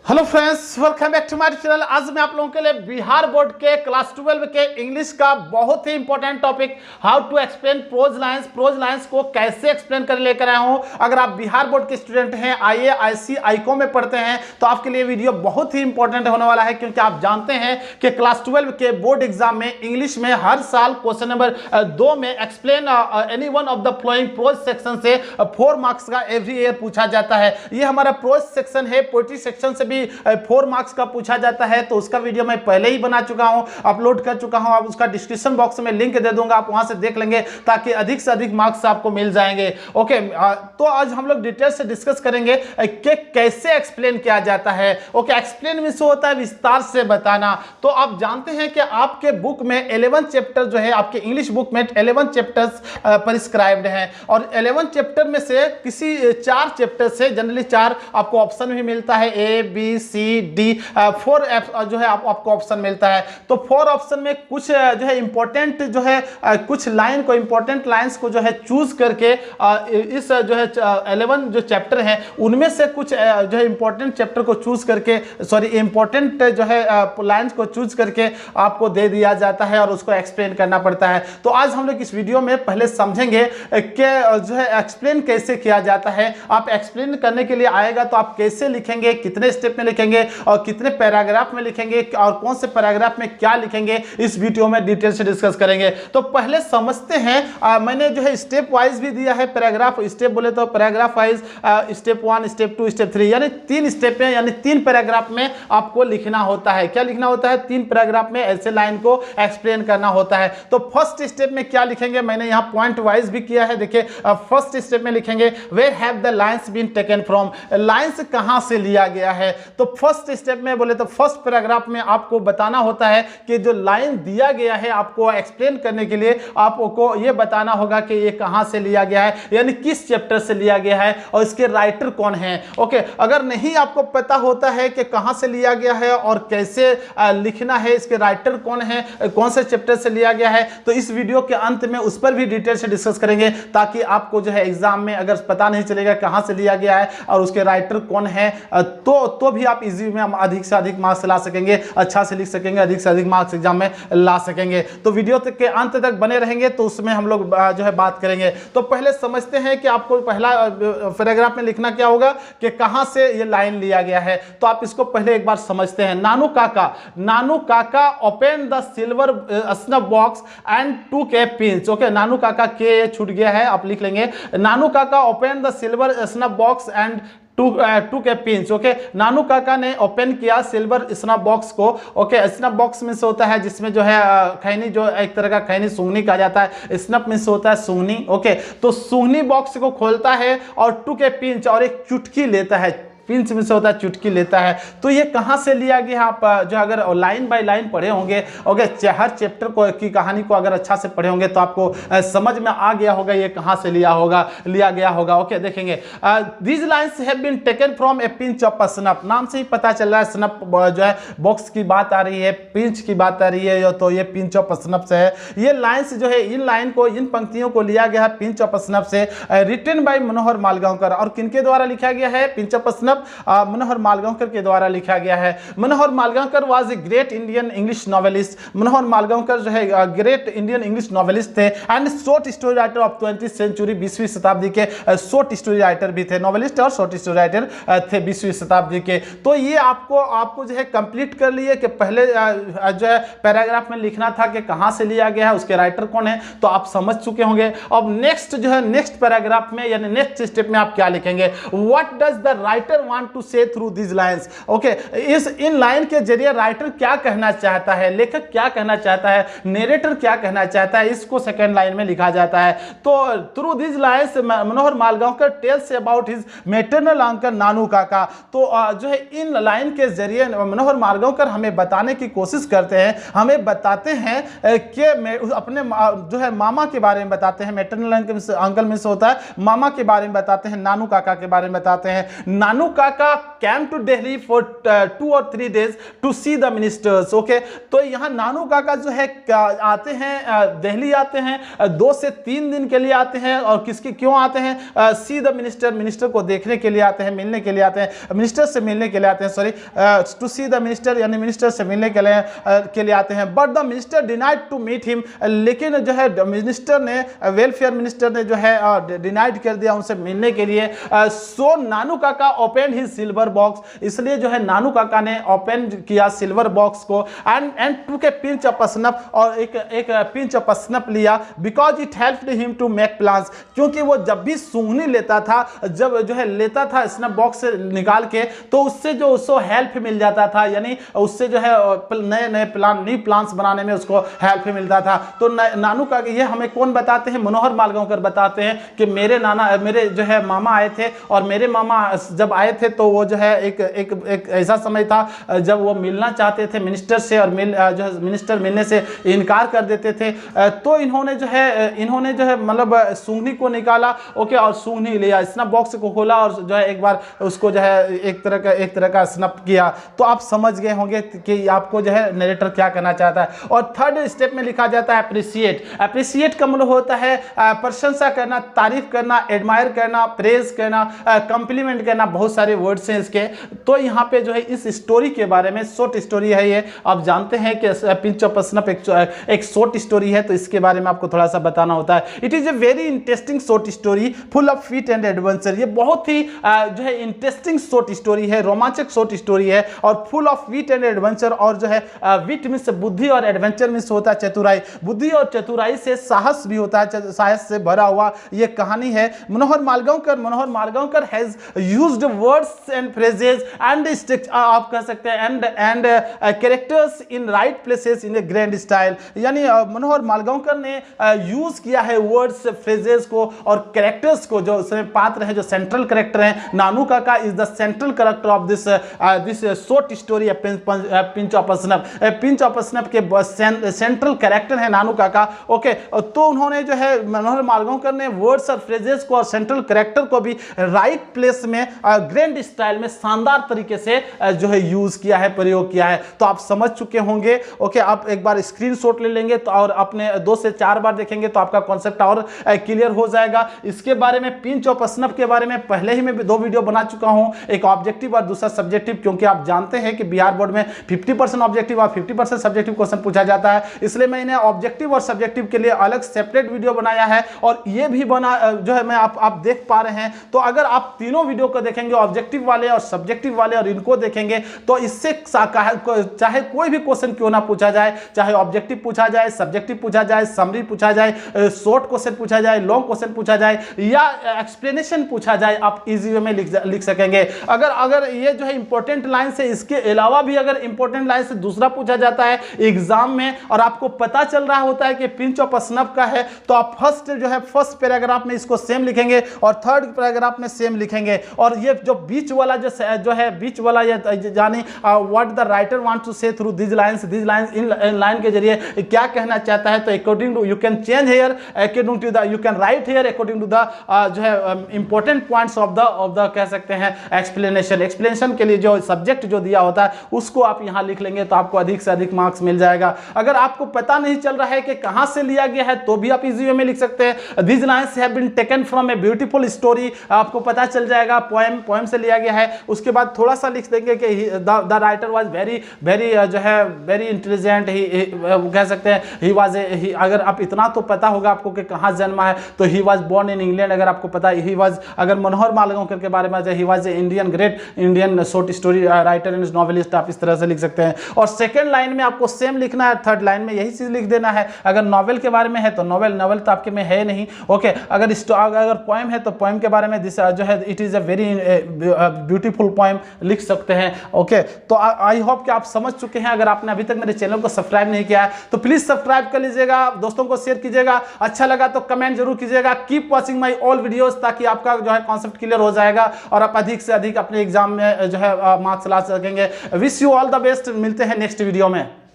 Hello friends, welcome back to my channel. आज मैं आप लोगों के लिए बिहार बोर्ड के क्लास 12 के इंग्लिश का बहुत ही important topic how to explain prose lines को कैसे एक्सप्लेन कर लेकर आया हूं। अगर आप बिहार बोर्ड के स्टूडेंट हैं, आईए आईसी आईकॉम में पढ़ते हैं, तो आपके लिए वीडियो बहुत ही इंपॉर्टेंट होने वाला है, क्योंकि आप जानते हैं कि क्लास 12 के बोर्ड एग्जाम में इंग्लिश में हर साल क्वेश्चन नंबर 2 में explain any one of the flowing pros section से 4 मार्क्स का एवरी ईयर पूछा जाता है। ये हमारा प्रोज सेक्शन है। पोएट्री सेक्शन से 4 मार्क्स का पूछा जाता है, तो उसका वीडियो मैं पहले ही बना चुका हूं, अपलोड कर चुका हूं। आप उसका डिस्क्रिप्शन बॉक्स में लिंक दे दूंगा, आप वहां से देख लेंगे, ताकि अधिक से अधिक मार्क्स आपको मिल जाएंगे। ओके, तो आज हम लोग डिटेल से डिस्कस करेंगे कि कैसे एक्सप्लेन किया जाता है। ओके, एक्सप्लेन मींस होता है विस्तार से बताना। तो आप जानते हैं कि आपके बुक में 11 चैप्टर जो है, आपके इंग्लिश बुक में 11 चैप्टर्स प्रिस्क्राइब्ड हैं, और 11 चैप्टर में से किसी 4 चैप्टर से जनरली 4 आपको ऑप्शन भी मिलता है, ए बी सी डी, 4 जो है आपको ऑप्शन मिलता है। तो 4 ऑप्शन में कुछ जो है इंपॉर्टेंट जो है कुछ लाइन को, इंपॉर्टेंट लाइंस को जो है चूज करके इस जो है 11 जो चैप्टर हैं उनमें से कुछ जो है इंपॉर्टेंट चैप्टर को चूज करके, सॉरी इंपॉर्टेंट जो है लाइंस को चूज करके आपको दे दिया जाता है और उसको एक्सप्लेन करना पड़ता है। तो आज हम लोग इस वीडियो में पहले समझेंगे कि जो है एक्सप्लेन कैसे किया जाता है। आप एक्सप्लेन करने के लिए आएगा तो आप कैसे लिखेंगे, कितने स्टेप में लिखेंगे और कितने पैराग्राफ में लिखेंगे और कौन से पैराग्राफ में क्या लिखेंगे, इस वीडियो में डिटेल से डिस्कस करेंगे। तो पहले समझते हैं, मैंने जो है स्टेप वाइज भी दिया है पैराग्राफ। स्टेप बोले तो paragraph wise step 1, step 2, step 3, यानी 3 स्टेप में, यानी 3 पैराग्राफ में आपको लिखना होता है। क्या लिखना होता है? 3 पैराग्राफ में ऐसे लाइन को एक्सप्लेन करना होता है। तो फर्स्ट स्टेप में क्या लिखेंगे, मैंने यहाँ पॉइंट वाइज भी किया है। देखिए, फर्स्ट स्टेप में लिखेंगे where have the lines been taken from, lines कहां से लिया गया है। तो फर्स्ट स्टेप में बोले तो फर्स्ट पैराग्राफ में आपको बताना होता है कि जो लाइन दिया गया है, आपको एक्सप्लेन करने के लिए आपको यह बताना होगा कि ये कहां से लिया गया है, यानी किस चैप्टर से लिया गया है और इसके राइटर कौन है। ओके, अगर नहीं आपको पता होता है कि कहां से लिया गया है और कैसे लिखना है, इसके राइटर कौन है, कौन से चैप्टर से लिया गया है, तो इस वीडियो के अंत में उस पर भी डिटेल से डिस्कस करेंगे, ताकि आपको जो है एग्जाम में अगर पता नहीं चलेगा कहां से लिया गया है और उसके राइटर कौन है, तो भी आप इजी में अधिक से अधिक मार्क्स ला सकेंगे, अच्छा से लिख सकेंगे, अधिक से अधिक मार्क्स एग्जाम में ला सकेंगे। तो वीडियो तक के अंत तक बने रहेंगे, तो उसमें हम लोग जो है बात करेंगे। तो पहले समझते हैं कि आपको पहला पैराग्राफ में लिखना क्या होगा कि कहां से ये लाइन लिया गया है। तो आप इसको पहले एक बार समझते हैं। नानू काका open the silver snuff box and टूक ए पिंच। ओके, नानू काका के छूट गया है, आप लिख लेंगे नानू काका open the silver snuff box and टूक ए पिंच। ओके, नानू काका ने ओपन किया सिल्वर स्नफ बॉक्स को। ओके, स्नफ बॉक्स मीन्स होता है जिसमें जो है खैनी, जो एक तरह का खैनी, सूंघनी कहा जाता है। स्नफ मीन्स होता है सूंघनी। ओके, तो सूंघनी बॉक्स को खोलता है और टूक ए पिंच, और एक चुटकी लेता है। पिंच में से होता है चुटकी लेता है। तो ये कहाँ से लिया गया? आप जो अगर लाइन बाय लाइन पढ़े होंगे, ओके, हर चैप्टर को की कहानी को अगर अच्छा से पढ़े होंगे, तो आपको समझ में आ गया होगा ये कहाँ से लिया गया होगा। ओके, देखेंगे these lines have been taken from a pinch of snuff. नाम से ही पता चल रहा है स्नफ जो है बॉक्स की बात आ रही है, पिंच की बात आ रही है, तो ये पिंच ऑफ स्नफ से है। ये लाइन्स जो है, इन पंक्तियों को लिया गया है पिंच ऑफ स्नफ से। रिटन बाय मनोहर मालगांवकर, और किनके द्वारा लिखा गया है pinch of snuff? Manohar Malgonkar के द्वारा लिखा गया है। Manohar Malgonkar was a great Indian English novelist. Manohar Malgonkar जो है ग्रेट इंडियन इंग्लिश नॉवेलिस्ट थे and short story writer of 20th century, 20वीं शताब्दी के शॉर्ट स्टोरी राइटर भी थे। नॉवेलिस्ट और शॉर्ट स्टोरी राइटर थे 20वीं शताब्दी के। तो ये आपको जो है कंप्लीट कर लिए कि पहले जो है पैराग्राफ में लिखना था कि कहां से लिया गया है, उसके राइटर कौन है, तो आप समझ चुके होंगे। अब नेक्स्ट जो है, नेक्स्ट पैराग्राफ में यानी नेक्स्ट स्टेप में आप क्या लिखेंगे? What does the writer want to say through these lines। Okay, in line के जरिए राइटर क्या कहना चाहता है, लेखक क्या कहना चाहता है, नरेटर क्या कहना चाहता है, इसको सेकंड लाइन में लिखा जाता है। तो through this lines Manohar Malgonkar tells about his maternal uncle Nanu Kaka. तो जो है इन लाइन के जरिए मनोहर मालगांवकर हमें बताने की कोशिश करते हैं, हमें बताते हैं कि अपने जो है मामा के बारे में बताते हैं। मैटरनल अंकल में से होता है मामा के बारे में बताते हैं, नानू काका के बारे में बताते हैं। नानू काका came to Delhi for 2 or 3 days to see the ministers. Okay, तो यहाँ नानू काका जो है आते हैं, दिल्ली आते हैं, 2 से 3 दिन के लिए आते हैं। और किसके क्यों आते हैं? सी द मिनिस्टर, मिनिस्टर को देखने के लिए आते हैं, मिलने के लिए आते हैं, मिनिस्टर से मिलने के लिए आते हैं, sorry, to see the minister यानी मिनिस्टर से मिलने के लिए आते हैं। But the minister denied to meet him, लेकिन जो है मिनिस्टर ने, वेलफेयर मिनिस्टर ने जो है डिनाइड कर दिया उनसे मिलने के लिए। सो नानू काका ओपन हिज सिल्वर बॉक्स, इसलिए जो है नानू काका ने ओपन किया सिल्वर बॉक्स को and took a pinch of snuff, और एक पिंच ऑफ स्नफ लिया, because it helped him to make plans, क्योंकि वो जब भी सूंघनी लेता था, जब जो है लेता था स्नफ बॉक्स से निकाल के, तो उससे जो उसको हेल्प मिल जाता था, यानी उससे जो है नए नए प्लान्स बनाने में उसको हेल्प मिलता था। तो नानू का ये हमें कौन बताते हैं? मनोहर मालगांवकर बताते हैं कि मेरे जो है मामा आए थे, और मेरे मामा जब आए थे तो वो जो है एक ऐसा समय था जब वो मिलना चाहते थे मिनिस्टर से, और जो है मिनिस्टर मिलने से इनकार कर देते थे। तो इन्होंने जो है मतलब सूंघनी को निकाला, ओके, और सूंघनी लिया, स्नैप बॉक्स को खोला, और जो है एक बार उसको जो है एक तरह का स्नैप किया। तो आप समझ गए होंगे कि आपको जो है नरेटर क्या करना चाहता है। और थर्ड स्टेप में लिखा जाता है अप्रिशिएट। अप्रिशिएट का मतलब होता है प्रशंसा करना, तारीफ करना, एडमायर करना, प्रेज करना, कॉम्प्लीमेंट करना, बहुत सारे वर्ड्स हैं इसके। तो यहाँ पे जो है इस स्टोरी के बारे में, शॉर्ट स्टोरी है ये, आप जानते हैं कि पिंच ऑफ स्नफ एक शॉर्ट स्टोरी है, तो इसके बारे में आपको थोड़ा सा बताना होता है। It is a very interesting short story full of feet and adventure. ये बहुत ही जो है इंटरेस्टिंग शॉर्ट स्टोरी है, रोमांचक शॉर्ट स्टोरी है, और full of wheat and adventure. और जो है विट मींस बुद्धि, और एडवेंचर मींस होता है चतुराई। बुद्धि और चतुराई से साहस भी होता है, साहस से भरा हुआ ये कहानी है। Manohar Malgonkar has used words and phrases and आप कह सकते हैं and characters in right places in a grand style. यानी मनोहर मालगांवकर ने यूज किया है वर्ड्स, फ्रेजेस को और कैरेक्टर्स को, जो उसमें पात्र है, जो सेंट्रल कैरेक्टर है। नानू काका is the central character of this short story pinch of snuff. Pinch of snuff के सेंट्रल कैरेक्टर है नानू काका, ओके। तो उन्होंने जो है मनोहर मालगांवकर ने वर्ड्स और फ्रेजेस को और सेंट्रल कैरेक्टर को भी राइट प्लेस में ग्रैंड स्टाइल में शानदार तरीके से जो है यूज किया है, प्रयोग किया है। तो आप समझ चुके होंगे, ओके। आप एक बार स्क्रीनशॉट ले लेंगे तो और अपने 2 से 4 बार देखेंगे तो आपका कॉन्सेप्ट और क्लियर हो जाएगा। इसके बारे में पिंच ऑफ स्नफ के बारे में पहले ही मैं 2 वीडियो बना चुका हूं, एक ऑब्जेक्टिव और दूसरा सब्जेक्टिव, क्योंकि आप जानते हैं कि बिहार बोर्ड में 50% ऑब्जेक्टिव और 50% सब्जेक्टिव क्वेश्चन पूछा जाता है, इसलिए मैंने ऑब्जेक्टिव और सब्जेक्टिव के लिए अलग सेपरेट वीडियो बनाया है। और ये भी बना जो है मैं आप देख पा रहे हैं। तो अगर आप तीनों वीडियो को देखेंगे, ऑब्जेक्टिव वाले और सब्जेक्टिव वाले, और इनको देखेंगे, तो इससे चाहे कोई भी क्वेश्चन क्यों ना पूछा जाए, चाहे ऑब्जेक्टिव पूछा जाए, सब्जेक्टिव पूछा जाए, समरी पूछा जाए, शॉर्ट क्वेश्चन पूछा जाए, लॉन्ग क्वेश्चन पूछा जाए, या एक्सप्लेनेशन पूछा जाए, आप इजी वे में लिख सकेंगे। अगर ये जो है इंपॉर्टेंट लाइन से, इसके अलावा भी अगर इंपॉर्टेंट लाइन से दूसरा पूछा जाता है एग्जाम में, और आपको पता चल रहा होता है कि पिंच ऑफ स्नफ का है, तो आप फर्स्ट पैराग्राफ में इसको सेम लिखेंगे और थर्ड पैराग्राफ में सेम लिखेंगे। और ये जो बीच वाला जो है बीच वाला, यानी what the writer want to say through this lines in line के जरिए क्या कहना चाहता है, तो according to you can change here, according to the you can write here according to the जो है इंपॉर्टेंट पॉइंट्स ऑफ द कह सकते हैं एक्सप्लेनेशन के लिए जो सब्जेक्ट जो दिया होता है उसको आप यहां लिख लेंगे, तो आपको अधिक से अधिक मार्क्स मिल जाएगा। अगर आपको पता नहीं चल रहा है कि कहां से लिया गया है, तो भी आप इजी वे में लिख सकते हैं, this lines have been taken from a beautiful story, आपको पता चल जाएगा पोएम से लिया गया है। उसके बाद थोड़ा सा लिख देंगे कि द राइटर वाज वेरी जो है वेरी इंटेलिजेंट, कह सकते हैं ही वाज, अगर आप इतना तो पता होगा आपको कि कहां जन्मा है, तो he was born in England, अगर आपको पता है ही वाज, अगर मनोहर मालगांवकर के बारे में he was great Indian short story writer and novelist, आप इस तरह से लिख सकते हैं। और सेकंड लाइन में आपको सेम लिखना है, थर्ड लाइन में यही चीज लिख देना है। अगर नॉवेल के बारे में है तो नॉवेल तो आपके में है नहीं, ओके। अगर पोएम है तो पोएम के बारे में जो है it is a very beautiful poem लिख सकते हैं, ओके। तो आई होप कि आप समझ चुके हैं। अगर आपने अभी तक मेरे चैनल को सब्सक्राइब नहीं किया है तो प्लीज सब्सक्राइब कर लीजिएगा, दोस्तों को शेयर कीजिएगा, अच्छा लगा तो कमेंट जरूर कीजिएगा। Keep watching my all videos, ताकि आपका जो है कॉन्सेप्ट क्लियर हो जाएगा और आप अधिक से अधिक अपने एग्जाम में जो है मार्क्स ला सकेंगे। Wish you all the best, मिलते हैं नेक्स्ट वीडियो में।